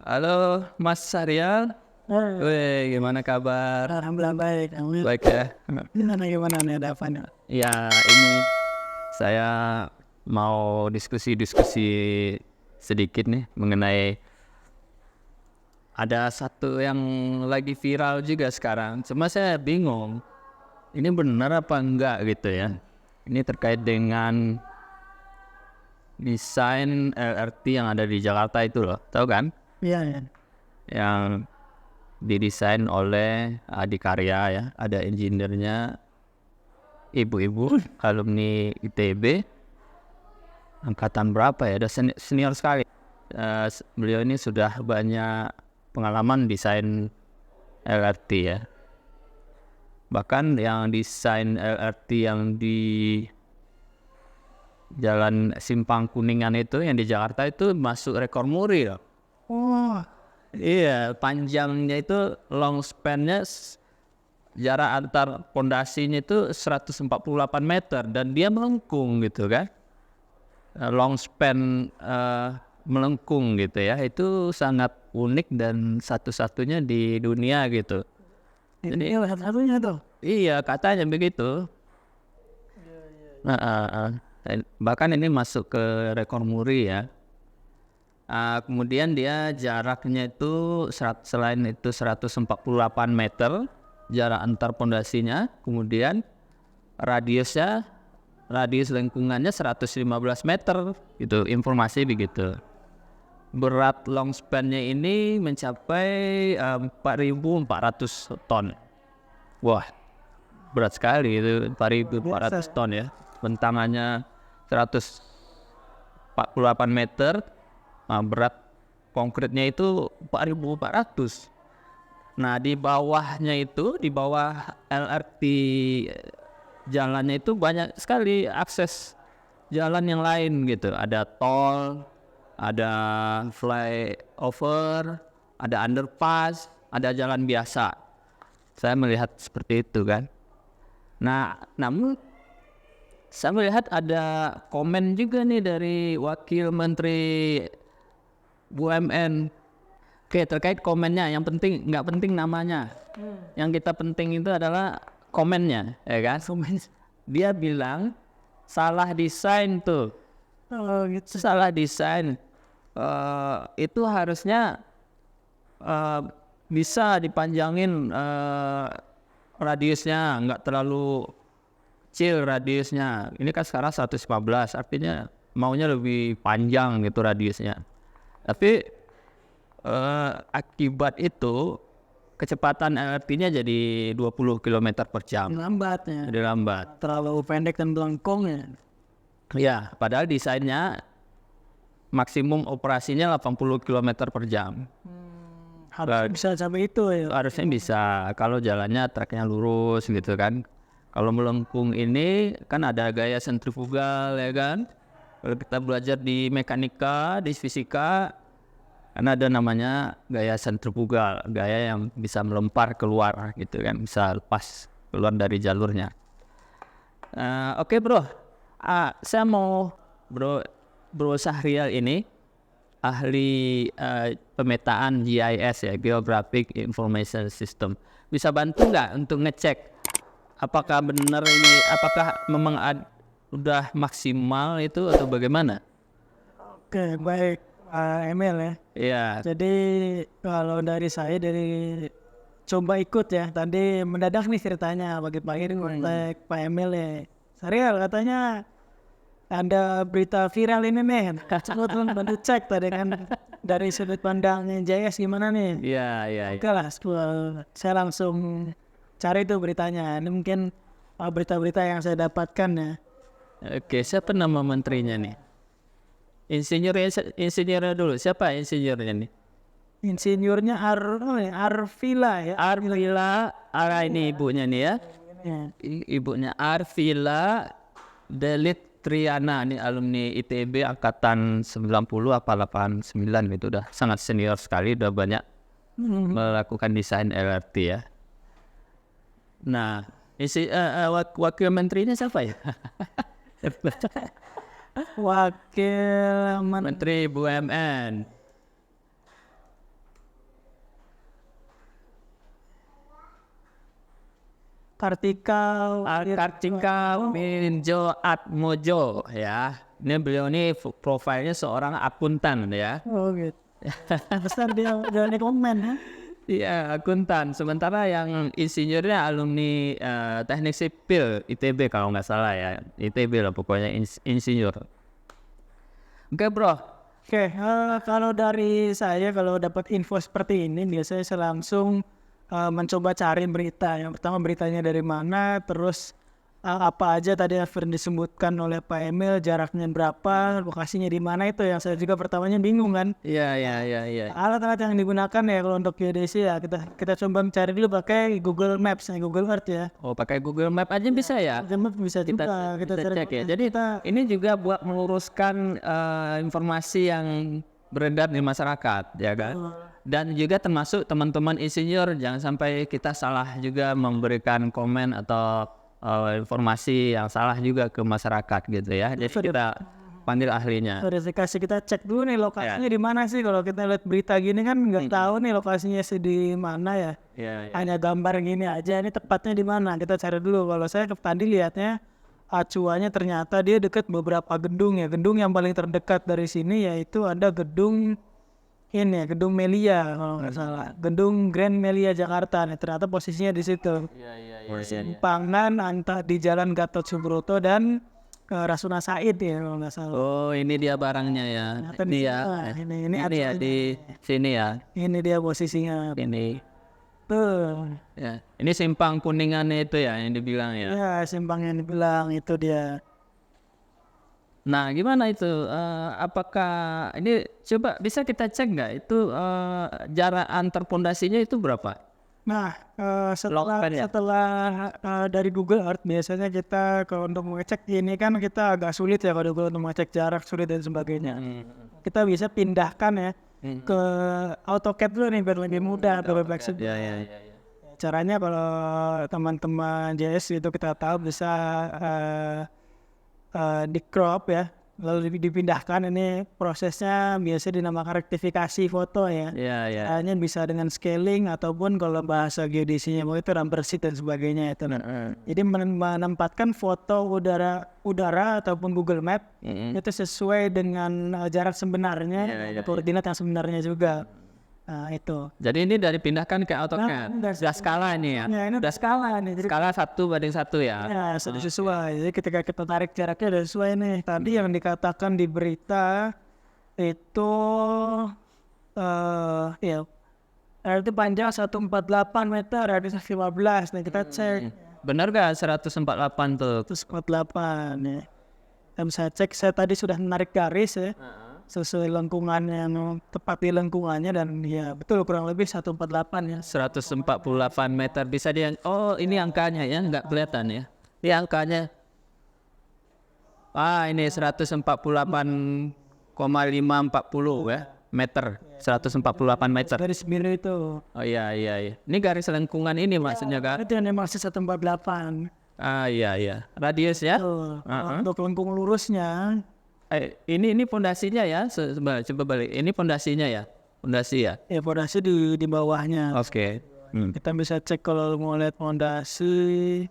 Halo Mas Saryal, weh gimana kabar? Alhamdulillah baik. Baik ya. Gimana nih, ada apa nih? Ya ini saya mau diskusi sedikit nih mengenai ada satu yang lagi viral juga sekarang. Cuma saya bingung, ini benar apa enggak gitu ya. Ini terkait dengan desain LRT yang ada di Jakarta itu loh, tahu kan? Iya, ya. Yang didesain oleh Adikarya ya, ada engineer-nya ibu-ibu alumni ITB angkatan berapa ya, udah senior sekali. Beliau ini sudah banyak pengalaman desain LRT ya, bahkan yang desain LRT yang di Jalan Simpang Kuningan itu yang di Jakarta itu masuk rekor muri loh. Oh, Iya, panjangnya itu long span-nya jarak antar pondasinya itu 148 meter dan dia melengkung gitu kan. Long span melengkung gitu ya. Itu sangat unik dan satu-satunya di dunia gitu. ini satu-satunya tuh. Iya, katanya begitu. Bahkan ini masuk ke rekor muri ya. Kemudian dia jaraknya itu selain itu 148 meter jarak antar pondasinya, kemudian radius lengkungannya 115 meter gitu, informasi begitu. Berat long span-nya ini mencapai 4.400 ton. Wah, berat sekali itu, 4.400 ton ya. Bentangannya 148 meter. Berat konkretnya itu 4.400. Nah, di bawahnya itu, di bawah LRT jalannya itu banyak sekali akses jalan yang lain gitu. Ada tol, ada flyover, ada underpass, ada jalan biasa. Saya melihat seperti itu kan. Nah, namun saya melihat ada komen juga nih dari Wakil Menteri BUMN. Oke, terkait komennya, yang penting nggak penting namanya. Yang kita penting itu adalah komennya, ya kan? Dia bilang salah desain tuh, Oh, gitu. salah desain. Itu harusnya bisa dipanjangin radiusnya, nggak terlalu kecil radiusnya. Ini kan sekarang 115, artinya maunya lebih panjang gitu radiusnya. Tapi akibat itu kecepatan LRT-nya jadi 20 km per jam. Lambatnya. Jadi lambat. Terlalu pendek dan melengkung ya. Ya, padahal desainnya maksimum operasinya 80 km per jam. Harus bisa sampai itu ya. Harusnya bisa kalau jalannya treknya lurus gitu kan. Kalau melengkung ini kan ada gaya sentrifugal ya kan. Kalau kita belajar di mekanika, di fisika, kan ada namanya gaya sentrifugal, gaya yang bisa melempar keluar gitu kan, bisa lepas keluar dari jalurnya. Oke bro, saya mau bro Syahrial ini ahli pemetaan GIS ya, Geographic Information System. Bisa bantu nggak untuk ngecek apakah benar ini, apakah memang udah maksimal itu atau bagaimana? Oke, baik. Emil ya. Iya. Jadi kalau dari saya coba ikut ya. Tadi mendadak nih ceritanya pagi-pagi kontak Pak Emil ya. Serial katanya ada berita viral ini nih. Coba tolong bantu cek tadi kan dari sudut pandangnya JS gimana nih. Iya. Oke lah, saya langsung cari tuh beritanya. Ini mungkin berita-berita yang saya dapatkan ya. Oke, siapa nama menterinya nih? Insinyurnya dulu. Siapa insinyurnya nih? Insinyurnya Arvila ya. Arvila, ini ibunya nih ya. Ya. Ibunya Arvila Delit Triana, nih alumni ITB angkatan 90 apa 89 gitu, udah sangat senior sekali, udah banyak melakukan desain LRT ya. Nah, wakil menterinya siapa ya? Wakil Menteri BUMN. Kartika Kartika Winjo Atmojo ya. Ini beliau ini profilnya seorang akuntan ya. Oh gitu. Besar dia udah komen ya. Iya, akuntan. Sementara yang insinyurnya alumni teknik sipil ITB kalau nggak salah ya. ITB lah pokoknya insinyur. Oke bro. Oke, kalau dari saya kalau dapat info seperti ini biasanya saya langsung mencoba cari berita. Yang pertama beritanya dari mana, terus apa aja tadi yang disebutkan oleh Pak Emil, jaraknya berapa, lokasinya di mana, itu yang saya juga pertamanya bingung kan. Iya. Alat-alat yang digunakan ya kalau untuk geodesi ya kita coba mencari dulu pakai Google Maps, Google Earth ya. Oh, pakai Google Map aja bisa ya? Google Maps bisa juga Kita cari. cek ya. Jadi ini juga buat meluruskan informasi yang beredar di masyarakat, ya kan? Dan juga termasuk teman-teman insinyur, jangan sampai kita salah juga memberikan komen atau informasi yang salah juga ke masyarakat gitu ya. Jadi kita panggil ahlinya. Verifikasi, kita cek dulu nih lokasinya di mana sih. Kalau kita lihat berita gini kan nggak tahu nih lokasinya sih di mana ya. Hanya gambar gini aja, ini tepatnya di mana, kita cari dulu. Kalau saya tadi lihatnya acuannya ternyata dia dekat beberapa gedung ya. Gedung yang paling terdekat dari sini yaitu ada gedung ini ya, gedung Melia kalau nggak salah, gedung Grand Melia Jakarta. Nah, ternyata posisinya di situ. Simpangan antara di Jalan Gatot Subroto dan Rasuna Said ya kalau nggak salah. Oh, ini dia barangnya ya. Ini ya. Ini ya di sini ya. Ini dia posisinya. Ini. Tuh. Ya. Ini simpang Kuningannya itu ya yang dibilang ya. Ya, simpang yang dibilang itu dia. Nah, gimana itu? Apakah ini coba bisa kita cek nggak itu jarak antar pondasinya itu berapa? Nah, setelah dari Google Earth biasanya kita kalau untuk mengecek ini kan kita agak sulit ya kalau untuk mengecek jarak, sulit dan sebagainya. Kita bisa pindahkan ya ke AutoCAD dulu nih biar lebih mudah atau lebih fleksibel. Caranya kalau teman-teman JS itu kita tahu bisa di crop ya, lalu dipindahkan. Ini prosesnya biasa dinamakan rektifikasi foto ya. Hanya bisa dengan scaling ataupun kalau bahasa geodesinya mau itu number sheet dan sebagainya itu. Jadi menempatkan foto udara ataupun Google Map itu sesuai dengan jarak sebenarnya, koordinat yang sebenarnya juga. Nah itu. Jadi ini dari pindahkan ke AutoCAD. Sudah skala ini ya. Ini udah skala nih. Jadi skala 1:1 ya. Ya, sudah sesuai. Jadi ketika kita tarik jaraknya sudah sesuai nih. Tadi yang dikatakan di berita itu ya itu panjang 148 meter, radius 15. Nah, kita cek. Benar gak 148 tuh? 148 ya. Kita bisa cek, saya tadi sudah menarik garis ya. Sesuai lengkungan yang tepat di lengkungannya dan ya betul kurang lebih 148 ya. 148 meter bisa dia. Oh, ini angkanya ya, nggak kelihatan ya. Ini angkanya. Ini 148,540 ya meter. 148 meter. Garis biru itu. Oh iya. Ini garis lengkungan ini maksudnya kan? Itu yang masih 148. Iya. Radius ya. Untuk lengkung lurusnya. Ini pondasinya ya. Coba balik. Ini pondasinya ya. Pondasi ya. Ya pondasi di bawahnya. Oke. Kita bisa cek kalau mau lihat pondasi.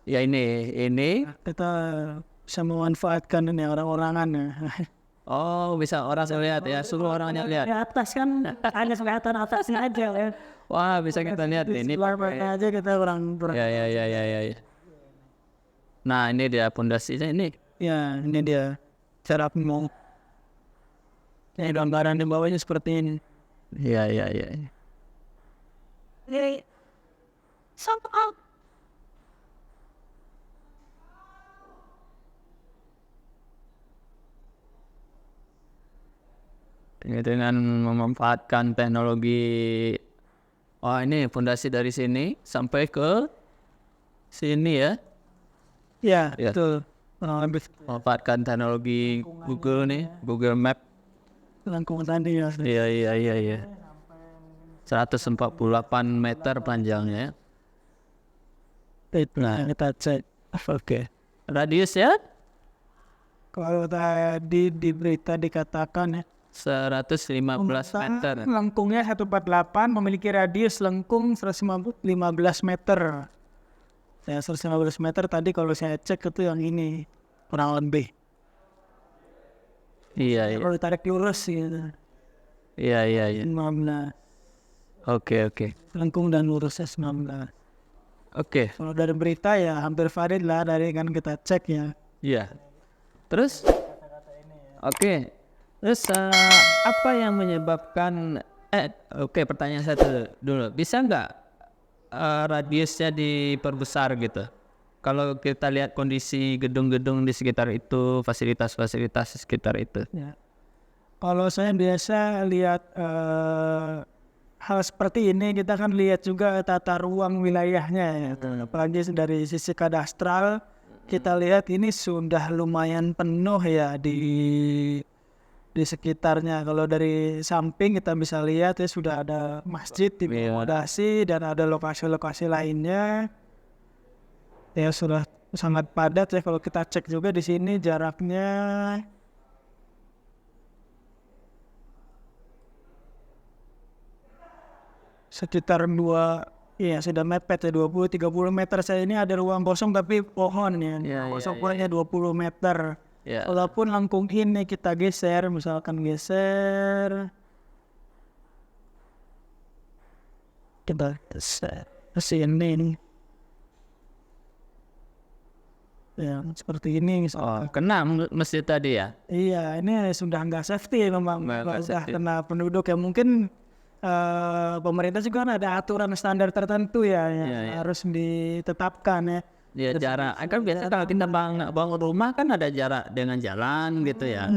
Ya ini. Kita bisa memanfaatkan ini orang-orangan ya. Oh, bisa orang lihat ya. Suruh orangnya lihat. Di atas kan hanya kelihatan atasnya aja ya. Wah, bisa kita lihat ini. Aja kita kurang. Ya. Nah, ini dia pondasinya ini. Ya, ini dia. Cara mau. Ini gambaran di bawahnya seperti ini. Iya. Jadi, somehow. Dengan memanfaatkan teknologi. Oh, ini pondasi dari sini sampai ke sini ya. Ya, betul. Memanfaatkan teknologi Google nih, Google Map. Lengkung tadi ya. Iya. 148 meter panjangnya. Nah, kita cek. Oke. Radius ya? Kalau tadi di berita dikatakan ya 115 meter. Lengkungnya 148 memiliki radius lengkung 115 meter. Ya 115 meter tadi kalau saya cek itu yang ini kurang lebih. Iya, iya. Kalau ditarik lurus gitu. Iya, iya, iya. 15. Oke, oke. Lengkung dan lurusnya 19. Oke. Kalau dari berita ya hampir valid lah dari kan kita cek ya. Iya. Terus oke. Terus apa yang menyebabkan oke, pertanyaan saya dulu. Bisa nggak radiusnya diperbesar gitu? Kalau kita lihat kondisi gedung-gedung di sekitar itu, fasilitas-fasilitas di sekitar itu. Ya. Kalau saya biasa lihat hal seperti ini, kita kan lihat juga tata ruang wilayahnya ya. Apalagi dari sisi kadastral kita lihat ini sudah lumayan penuh ya di sekitarnya. Kalau dari samping kita bisa lihat ya sudah ada masjid diakomodasi dan ada lokasi-lokasi lainnya. Ya sudah sangat padat ya. Kalau kita cek juga di sini jaraknya sekitar sudah mepet ya 20-30 meter. Saya ini ada ruang kosong tapi pohon ya. Kosong pohonnya 20 meter. Ya. Walaupun lengkung ini kita geser, misalkan geser, kita geser ke sini nih. Ya seperti ini misalkan. Kena masjid tadi ya? Iya, ini sudah nggak safety memang. Nggak Sudah safety. kena penduduk ya mungkin pemerintah juga kan ada aturan standar tertentu ya yang harus ditetapkan ya. Ya jarak, kan biasa kalau kita bangun rumah kan ada jarak dengan jalan gitu ya,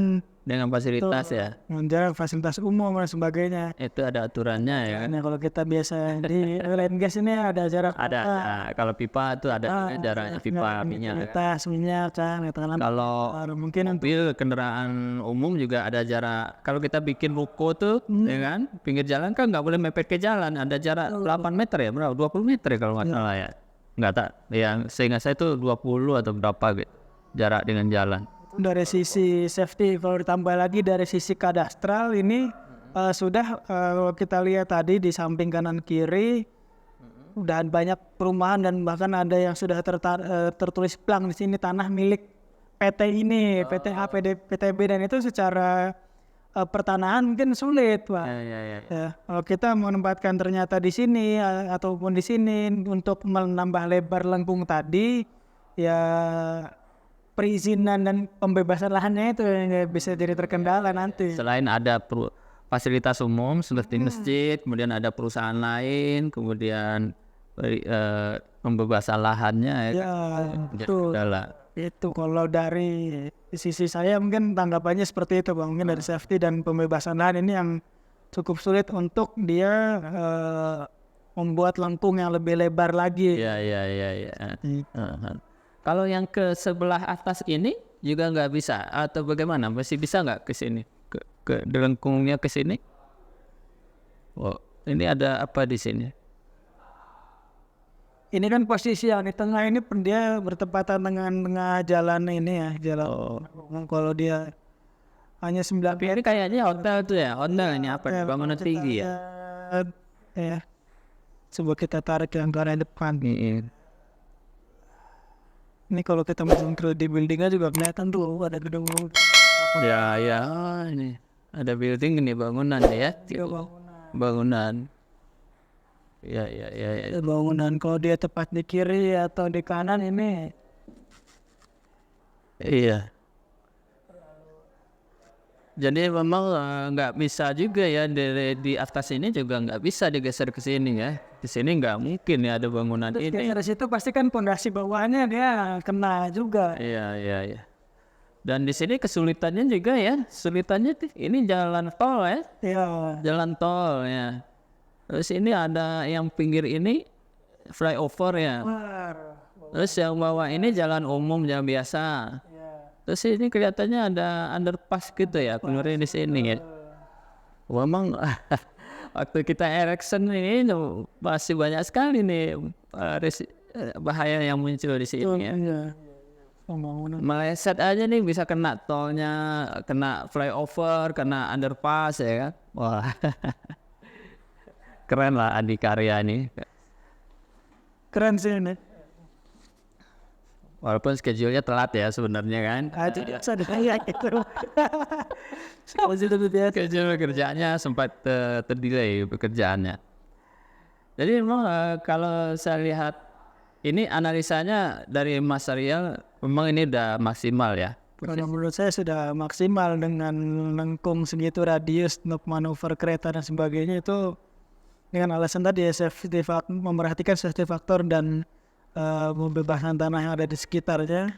dengan fasilitas ya. Jarak fasilitas umum dan sebagainya. Itu ada aturannya ya kan. Nah kalau kita biasa di oil and gas ini ada jarak Ada, kalau pipa itu ada jaraknya pipa minyak. tas minyak kan katakanlah. Kalau Mungkin mobil kendaraan umum juga ada jarak. Kalau kita bikin ruko tuh, ya kan, pinggir jalan kan nggak boleh mepet ke jalan. Ada jarak 8 meter ya, berapa? 20 meter ya kalau nggak salah ya. Nggak tak, yang seingat saya itu 20 atau berapa gitu jarak dengan jalan. dari sisi safety, kalau ditambah lagi dari sisi kadastral ini sudah kalau kita lihat tadi di samping kanan kiri udah banyak perumahan dan bahkan ada yang sudah tertulis plang di sini tanah milik PT ini, PT A, PT B, dan itu secara pertanahan mungkin sulit, Pak. Ya, kalau kita menempatkan ternyata di sini ataupun di sini untuk menambah lebar lengkung tadi, ya perizinan dan pembebasan lahannya itu yang bisa jadi terkendala nanti. Selain ada fasilitas umum seperti masjid, kemudian ada perusahaan lain, kemudian pembebasan lahannya Ya, betul. kendala. Itu kalau dari sisi saya mungkin tanggapannya seperti itu, Bang. Mungkin dari safety dan pembebasan lahan ini yang cukup sulit untuk dia membuat lengkung yang lebih lebar lagi. Iya. Kalau yang ke sebelah atas ini juga nggak bisa atau bagaimana? Masih bisa nggak ke sini? Ke lengkungnya ke sini? Oh, ini ada apa di sini? Ini kan posisi yang di tengah ini dia bertepatan dengan tengah jalan ini ya, jalan. Kalau dia hanya 9 Ini kayaknya hotel tuh ya, hotel ini apa? Bangunan tinggi ya? Ya. Coba kita tarik yang ke arah depan. Ini kalau kita masuk di buildingnya juga kelihatan tuh ada gedung. Ya, ini ada building ini bangunan ya? Bangunan. Ya. Bangunan kalau dia tepat di kiri atau di kanan ini. Iya. Jadi memang nggak bisa juga ya di atas ini juga nggak bisa digeser ke sini ya. Di sini nggak mungkin ya ada bangunan Terus ini. dari situ pasti kan pondasi bawahnya dia kena juga. Iya. Dan di sini kesulitannya juga ya, ini jalan tol ya. Iya. Jalan tol ya. Terus ini ada yang pinggir ini flyover ya. Terus yang bawah ini jalan umum yang biasa. Terus ini kelihatannya ada underpass gitu ya, keluarnya di sini ya. Memang waktu kita erection ini masih banyak sekali nih bahaya yang muncul di sini ya. Meleset aja nih bisa kena tolnya, kena flyover, kena underpass ya kan. Wah. Keren lah Adi Karya ini. Keren sih ini. Walaupun schedule-nya telat ya sebenarnya kan. Itu biasa deh ya gitu. Kalau itu biasa. Schedule kerjaannya sempat terdelay pekerjaannya. Jadi memang kalau saya lihat ini analisanya dari Mas Rial memang ini udah maksimal ya. Kalau menurut saya sudah maksimal dengan lengkung segitu radius untuk manuver kereta dan sebagainya itu dengan alasan tadi ya memperhatikan safety factor dan pembebasan tanah yang ada di sekitarnya.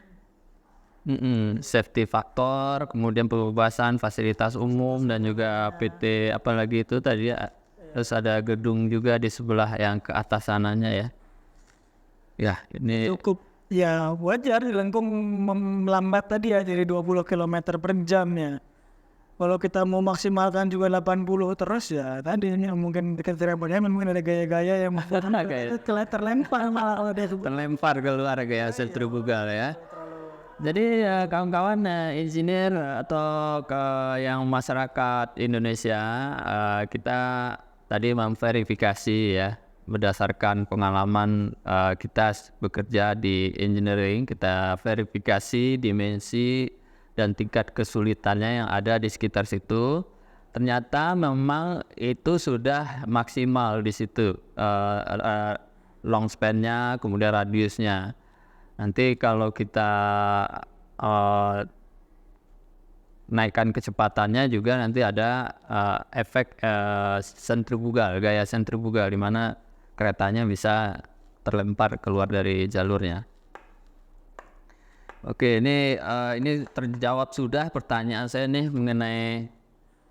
Safety factor, kemudian pembebasan fasilitas umum dan juga PT apalagi itu tadi ya. Terus ada gedung juga di sebelah yang ke atas sananya ya. Ya ini Cukup ya wajar lengkung melambat tadi ya dari 20 km per jam ya. Kalau kita mau maksimalkan juga 80 terus ya tadi mungkin dekat Cirebonnya mungkin ada gaya-gaya yang terlempar malah terlempar keluar gaya sentrifugal ya. Jadi kawan-kawan engineer atau yang masyarakat Indonesia kita tadi memverifikasi ya berdasarkan pengalaman kita bekerja di engineering, kita verifikasi dimensi dan tingkat kesulitannya yang ada di sekitar situ. Ternyata memang itu sudah maksimal di situ long span-nya, kemudian radiusnya. Nanti kalau kita naikkan kecepatannya juga nanti ada efek sentrifugal, gaya sentrifugal di mana keretanya bisa terlempar keluar dari jalurnya. Oke, ini terjawab sudah pertanyaan saya nih mengenai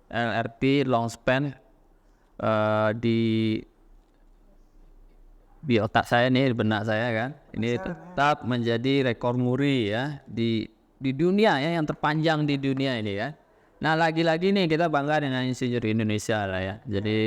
LRT long span di otak saya nih, di benak saya kan. Ini tetap menjadi rekor muri ya di dunia ya, yang terpanjang di dunia ini ya. Nah lagi-lagi nih kita bangga dengan insinyur Indonesia lah ya. Jadi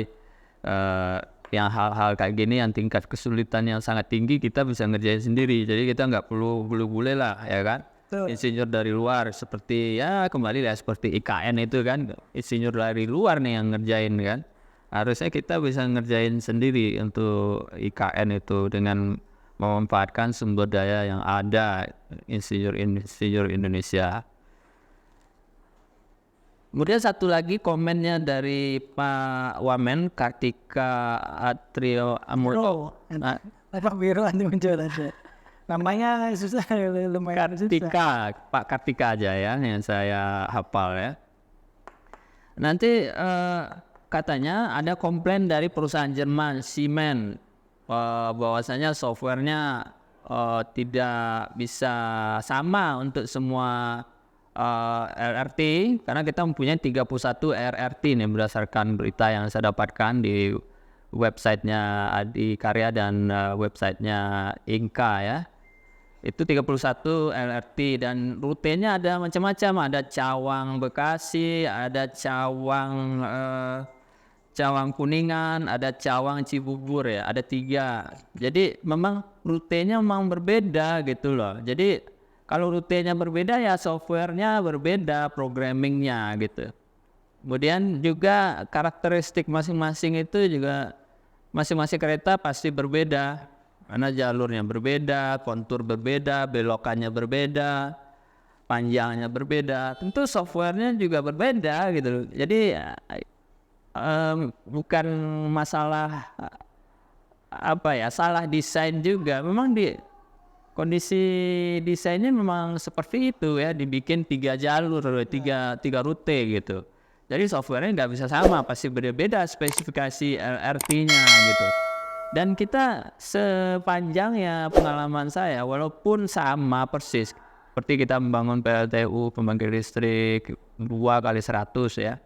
yang hal-hal kayak gini yang tingkat kesulitan yang sangat tinggi kita bisa ngerjain sendiri. Jadi kita nggak perlu bule-bule lah ya kan. Insinyur dari luar seperti ya kembali lah seperti IKN itu kan, insinyur dari luar nih yang ngerjain kan. Harusnya kita bisa ngerjain sendiri untuk IKN itu dengan memanfaatkan sumber daya yang ada insinyur Indonesia. Kemudian satu lagi komennya dari Pak Wamen Kartika Atrio Amurto. Pak Wiro nanti muncul aja. Namanya susah lumayan susah. Pak Kartika aja ya yang saya hafal ya. Nanti katanya ada komplain dari perusahaan Jerman Siemens bahwasanya softwarenya tidak bisa sama untuk semua LRT karena kita mempunyai 31 LRT nih berdasarkan berita yang saya dapatkan di websitenya Adikarya dan websitenya Inka ya. Itu 31 LRT dan rutenya ada macam-macam, ada Cawang Bekasi, ada Cawang Kuningan, ada Cawang Cibubur ya, ada 3. Jadi memang rutenya memang berbeda gitu loh. Jadi kalau rutenya berbeda ya softwarenya berbeda, programmingnya gitu. Kemudian juga karakteristik masing-masing itu juga masing-masing kereta pasti berbeda. Karena jalurnya berbeda, kontur berbeda, belokannya berbeda, panjangnya berbeda. Tentu softwarenya juga berbeda gitu. Jadi bukan masalah salah desain juga. Memang kondisi desainnya memang seperti itu ya, dibikin 3 jalur, tiga rute gitu. Jadi softwarenya nggak bisa sama, pasti beda-beda spesifikasi LRT-nya gitu. Dan kita sepanjang ya pengalaman saya, walaupun sama persis, seperti kita membangun PLTU, pembangkit listrik 2x100 ya.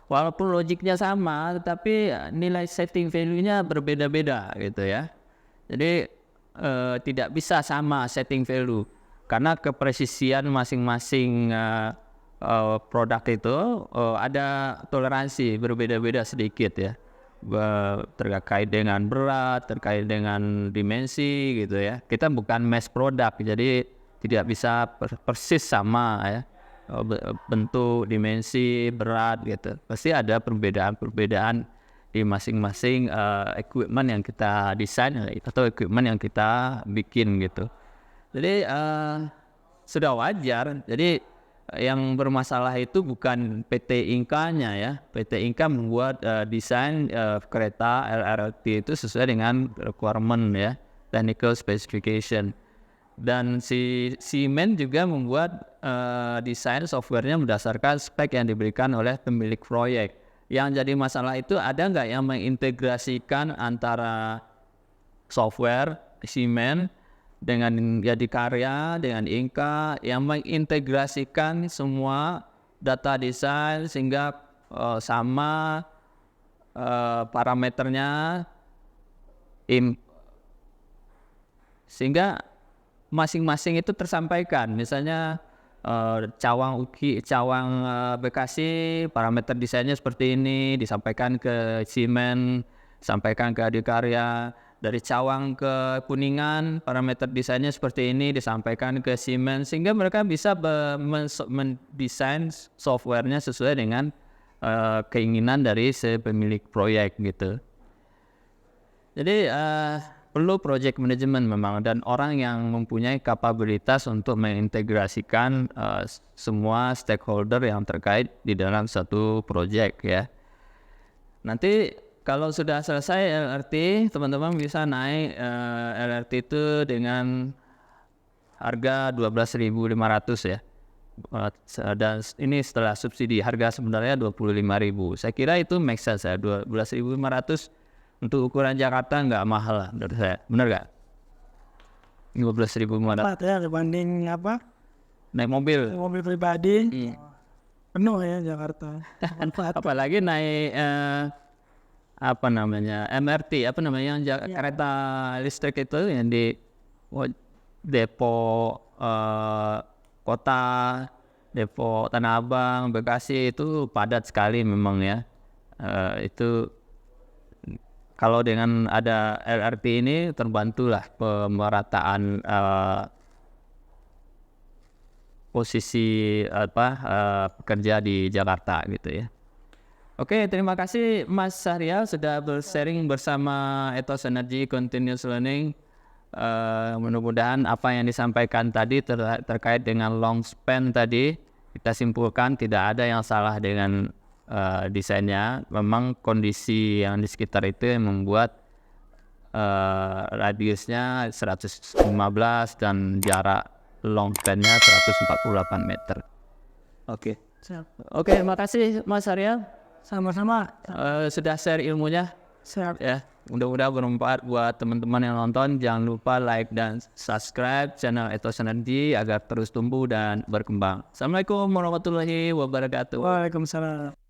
Walaupun logiknya sama, tetapi nilai setting value-nya berbeda-beda gitu ya. Jadi tidak bisa sama setting value karena kepresisian masing-masing produk itu ada toleransi berbeda-beda sedikit ya, terkait dengan berat, terkait dengan dimensi gitu ya. Kita bukan mass product, jadi tidak bisa persis sama ya, bentuk, dimensi, berat gitu. Pasti ada perbedaan-perbedaan di masing-masing equipment yang kita desain atau equipment yang kita bikin gitu. Jadi sudah wajar. Jadi yang bermasalah itu bukan PT Inka-nya ya. PT Inka membuat desain kereta LRT itu sesuai dengan requirement ya, technical specification. Dan si Siemens juga membuat desain softwarenya berdasarkan spek yang diberikan oleh pemilik proyek. Yang jadi masalah itu ada nggak yang mengintegrasikan antara software Siemens dengan Yadikarya, dengan Inka, yang mengintegrasikan semua data desain sehingga sama parameternya, sehingga masing-masing itu tersampaikan. Misalnya Cawang Bekasi, parameter desainnya seperti ini, disampaikan ke Siemens, sampaikan ke Adikarya. Dari Cawang ke Kuningan, parameter desainnya seperti ini, disampaikan ke Siemens, sehingga mereka bisa mendesain softwarenya sesuai dengan keinginan dari si pemilik proyek gitu. Jadi perlu project management memang, dan orang yang mempunyai kapabilitas untuk mengintegrasikan semua stakeholder yang terkait di dalam satu project ya. Nanti kalau sudah selesai LRT, teman-teman bisa naik LRT itu dengan harga 12.500 ya. Dan ini setelah subsidi, harga sebenarnya 25.000. Saya kira itu make sense ya, 12.500 untuk ukuran Jakarta nggak mahal lah menurut saya. Benar nggak? 12.500. Ya dibanding Naik mobil. mobil pribadi penuh ya Jakarta. Apalagi naik MRT, yang kereta listrik itu yang di depo kota, depo Tanah Abang, Bekasi itu padat sekali memang ya. Itu kalau dengan ada LRT ini terbantulah pemerataan posisi pekerja di Jakarta gitu ya. Oke, terima kasih Mas Syahrial sudah bersharing bersama Ethos Energy Continuous Learning. Mudah-mudahan apa yang disampaikan tadi terkait dengan long span tadi, kita simpulkan tidak ada yang salah dengan desainnya. Memang kondisi yang di sekitar itu yang membuat radiusnya 115 dan jarak long span-nya 148 meter. Oke, terima kasih Mas Syahrial. Sama-sama. Sudah share ilmunya. Siap. Ya, mudah-mudahan bermanfaat buat teman-teman yang nonton. Jangan lupa like dan subscribe channel Ethos Energy agar terus tumbuh dan berkembang. Assalamualaikum warahmatullahi wabarakatuh. Waalaikumsalam.